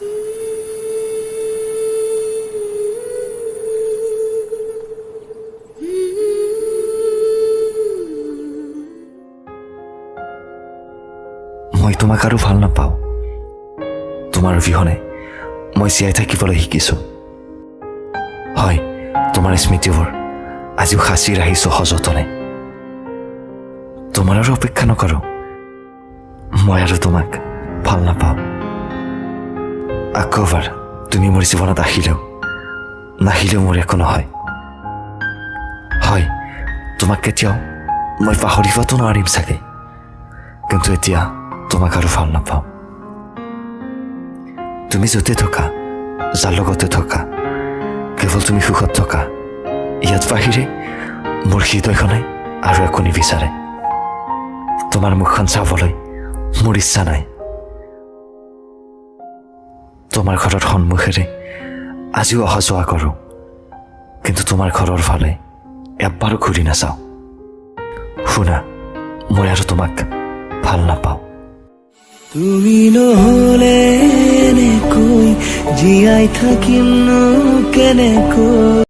মই তোমাক আৰু ভাল নাপাওঁ। তোমাৰ অবিহনে মই জীয়াই থাকিবলৈ শিকিছোঁ। হয়, তোমাৰ স্মৃতিবোৰ আজিও সাঁচি ৰাখিছোঁ সযতনে। তোমাৰ আৰু অপেক্ষা নকৰোঁ। মই আৰু তোমাক ভাল নাপাওঁ। আকৌ এবাৰ তুমি মোৰ জীৱনত নাহিলেও মোৰ একো নহয়। হয়, তোমাক কেতিয়াও মই পাহৰিবতো নোৱাৰিম চাগে, কিন্তু এতিয়া তোমাক আৰু ভাল নাপাওঁ। তুমি য'তে থকা, যাৰ লগতে থকা, কেৱল তুমি সুখত থকা, ইয়াত বাহিৰে মোৰ হৃদয়খনে আৰু একো নিবিচাৰে। তোমাৰ মুখখন চাবলৈ মোৰ ইচ্ছা নাই। তোমাৰ ঘৰৰ সন্মুখেৰে আজিও অহা যোৱা কৰোঁ, কিন্তু তোমাৰ ঘৰৰ ফালে এবাৰো ঘূৰি নাচাওঁ। শুনা, মই আৰু তোমাক ভাল নাপাওঁ। তুমি নহ'লে এনেকৈ জীয়াই থাকিম কেনেকৈ।